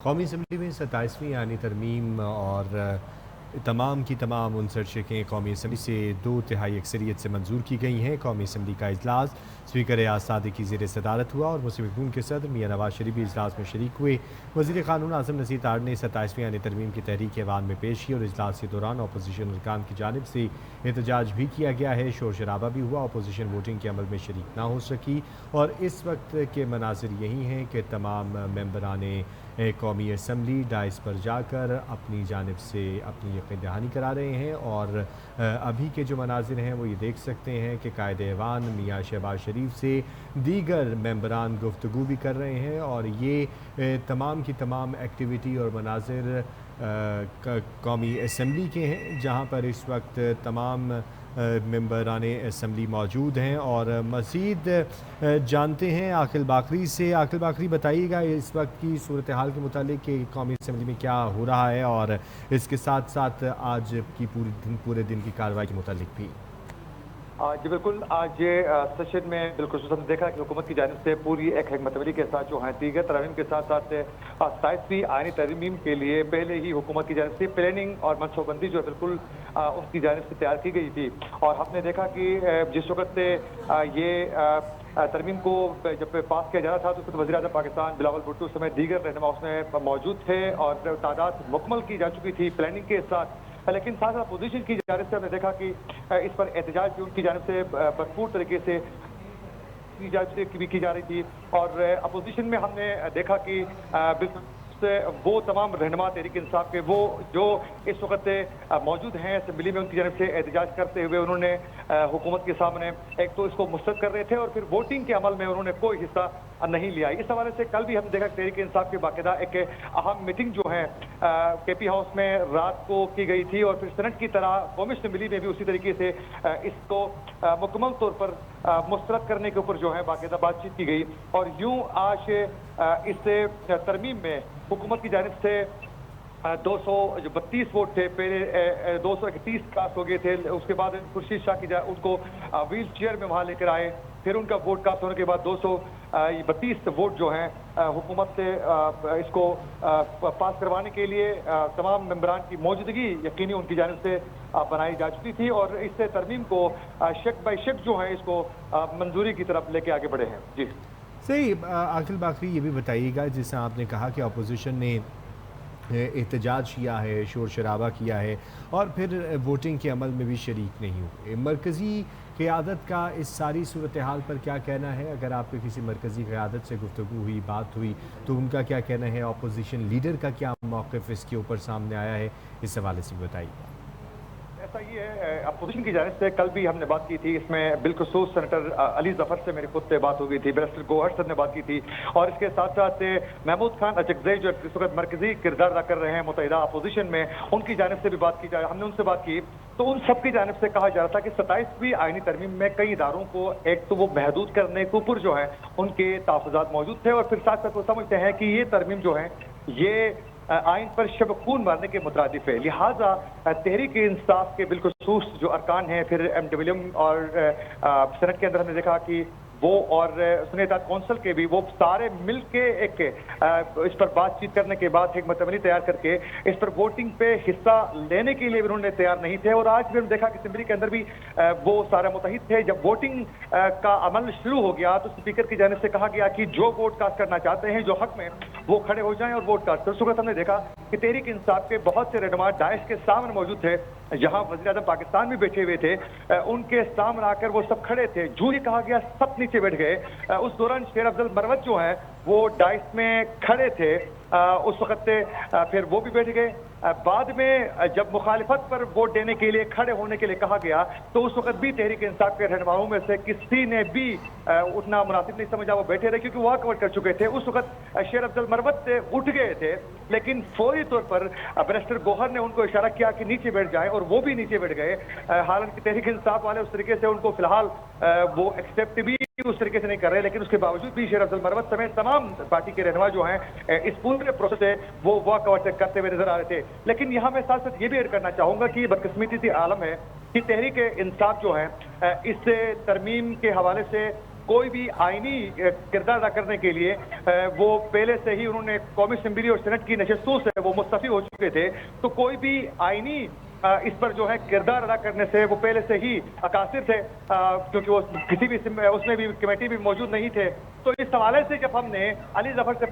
कौमी असम्बली में 27वीं आईनी तरमीम और तमाम की तमाम 59 शिकें कौमी असम्बली से 2/3 अक्सरियत से मंजूर की गई हैं। कौमी असम्बली का इजलास स्पीकर एयाज सादिक की ज़ेर सदारत हुआ और मुस्लिम लीग के सदर मियां नवाज शरीफ भी इजलास में शरीक हुए। वज़ीर क़ानून आज़म नज़ीर तारड़ ने 27वीं आईनी तरमीम की तहरीक ऐवान में पेश की और इजलास के दौरान अपोजिशन अरकान की जानिब से एहतजाज भी किया गया है। शोर शराबा भी हुआ, अपोजिशन वोटिंग के अमल में शरीक ना हो सकी और इस वक्त के मनाजिर यही हैं कि तमाम मेंबरान कौमी असम्बली डाइस पर जाकर अपनी जानिब से अपनी यकीन दहानी करा रहे हैं और अभी के जो मनाजिर हैं वो ये देख सकते हैं कि कायद ऐवान मियाँ शहबाज शरीफ से दीगर मेंबरान गुफ्तगू भी कर रहे हैं और ये तमाम की तमाम एक्टिविटी और मनाजिर कौमी असम्बली के हैं जहाँ पर इस वक्त तमाम मेंबरान असम्बली मौजूद हैं और मज़ीद जानते हैं आकिल बाकरी से। आकिल बाकरी, बताइएगा इस वक्त की सूरत हाल के मुतालिक कि कौमी असम्बली में क्या हो रहा है और इसके साथ साथ आज की पूरे दिन की कार्रवाई के मुतालिक भी। जी बिल्कुल, आज ये सेशन में बिल्कुल हमने देखा कि हुकूमत की जानिब से पूरी एक हिकमत-अमली के साथ जो है दीगर तरमीम के साथ साथ 27वीं आईनी तरमीम के लिए पहले ही हुकूमत की जानिब से प्लानिंग और मनसूबबंदी जो है बिल्कुल उसकी जानिब से तैयार की गई थी। और हमने देखा कि जिस वक्त से ये तरमीम को जब पास किया जा रहा था तो वज़ीर आज़म पाकिस्तान बिलावल भुट्टो समेत दीगर रहनुमा उसमें मौजूद थे और तादाद मुकम्मल की जा चुकी थी प्लानिंग के साथ। लेकिन साथ साथ अपोजिशन की जानिब से हमने देखा कि इस पर एहतजाज भी उनकी जानिब से भरपूर तरीके से भी की जा रही थी। और अपोजिशन में हमने देखा कि बिल्कुल वो तमाम रहनुमा तहरीक इंसाफ के वो जो इस वक्त मौजूद हैं असम्बली में, उनकी जानिब से एहतजाज करते हुए उन्होंने हुकूमत के सामने एक तो इसको मुस्तरद कर रहे थे और फिर वोटिंग के अमल में उन्होंने कोई हिस्सा नहीं लिया। इस हवाले से कल भी हम देखा तहरीक इंसाफ के बाकायदा एक अहम मीटिंग जो है केपी हाउस में रात को की गई थी और फिर सेनेट की तरह कौमी असम्बली में भी उसी तरीके से इसको मुकम्मल तौर पर मुस्तरद करने के ऊपर जो है बाकायदा बातचीत की गई। और यूँ आज इस तरमीम में हुकूमत की जानिब से 232 वोट थे, पहले 231 कास्ट हो गए थे। उसके बाद खुर्शीद शाह की उनको व्हील चेयर में वहाँ लेकर आए, फिर उनका वोट कास्ट होने के बाद 232 वोट जो हैं हुकूमत से इसको पास करवाने के लिए तमाम मेंबरान की मौजूदगी यकीनी उनकी जानिब से बनाई जा चुकी थी और इससे तरमीम को शक बाई शक जो है इसको मंजूरी की तरफ लेके आगे बढ़े हैं। जी सही। आकिल बाकरी, ये भी बताइएगा जैसे आपने कहा कि अपोजिशन ने एहतजाज किया है, शोर शराबा किया है और फिर वोटिंग के अमल में भी शरीक नहीं हुए, मरकज़ी क़यादत का इस सारी सूरत हाल पर क्या कहना है? अगर आपके किसी मरकज़ी क़यादत से गुफ्तगू हुई, बात हुई तो उनका क्या कहना है? अपोजिशन लीडर का क्या मौक़िफ़ इसके ऊपर सामने आया है? इस हवाले से बताइए। ऐसा ही है, अपोजिशन की जानिब से कल भी हमने बात की थी, इसमें बिलखुसूस सेनेटर अली जफर से मेरी खुद से बात हो गई थी, बैरिस्टर गोहर साहब ने बात की थी और इसके साथ साथ महमूद खान अचकज़ई जो इस वक्त मरकजी किरदार अदा कर रहे हैं मुत्तहिदा अपोजिशन में, उनकी जानिब से भी बात की जाए। हमने उनसे बात की तो उन सब की जानिब से कहा जा रहा था कि 27वीं आईनी तरमीम में कई इदारों को एक तो वो महदूद करने के ऊपर जो है उनके तहफ़्फ़ुज़ात मौजूद थे और फिर साथ साथ वो समझते हैं कि ये तरमीम जो है ये आइन पर शब खून मारने के मुतरादिफ है। लिहाजा तहरीक इंसाफ के बिलखुसूस जो अरकान हैं, फिर MWM और सेनेट के अंदर हमने देखा कि वो और सुन्नी कौंसिल के भी वो सारे मिल के एक इस पर बातचीत करने के बाद हिकमत-अमली तैयार करके इस पर वोटिंग पे हिस्सा लेने के लिए भी उन्होंने तैयार नहीं थे। और आज भी हमने देखा कि असम्बली के अंदर भी वो सारे मुतहिद थे। जब वोटिंग का अमल शुरू हो गया तो स्पीकर की जानिब से कहा गया कि जो वोट कास्ट करना चाहते हैं, जो हक में, वो खड़े हो जाएं और वोट कास्ट करें। उस वक्त हमने देखा कि तहरीक इंसाफ के बहुत से रहनुमा डाइस के सामने मौजूद थे, जहां वज़ीर आज़म पाकिस्तान भी बैठे हुए थे, उनके सामने आकर वो सब खड़े थे। जो ही कहा गया सब नीचे बैठ गए। उस दौरान शेर अफजल मरवत जो है वो डाइस में खड़े थे, उस वक्त फिर वो भी बैठ गए। बाद में जब मुखालिफत पर वोट देने के लिए खड़े होने के लिए कहा गया तो उस वक्त भी तहरीक इंसाफ के रहनुमाओं में से किसी ने भी उठना मुनासिब नहीं समझा, वो बैठे रहे क्योंकि वॉक आउट कर चुके थे। उस वक्त शेर अफजल मरवत उठ गए थे, लेकिन फौरी तौर पर बैरिस्टर गोहर ने उनको इशारा किया कि नीचे बैठ जाए और वो भी नीचे बैठ गए। हालांकि तहरीक इंसाफ वाले उस तरीके से उनको फिलहाल वो एक्सेप्ट भी उस तरीके से नहीं कर रहे, लेकिन उसके बावजूद भी शेर अफजल मरवत समेत तमाम पार्टी के रहनुमा जो हैं इस पूरे प्रोसेस से वो वॉकआउट करते हुए नजर आ रहे थे। लेकिन यहाँ मैं साथ साथ ये भी ऐड करना चाहूंगा कि बदकिस्मती से आलम है कि तहरीक इंसाफ जो है इस तरमीम के हवाले से کوئی بھی آئینی کردار ادا کرنے کے لیے وہ پہلے سے ہی انہوں نے قومی اسمبلی اور سینٹ کی نشستوں سے وہ مستعفی ہو چکے تھے، تو کوئی بھی آئینی اس پر جو ہے کردار ادا کرنے سے وہ پہلے سے ہی قاصر تھے، کیونکہ وہ کسی بھی اس میں بھی کمیٹی بھی موجود نہیں تھے۔ تو اس حوالے سے جب ہم نے علی ظفر سے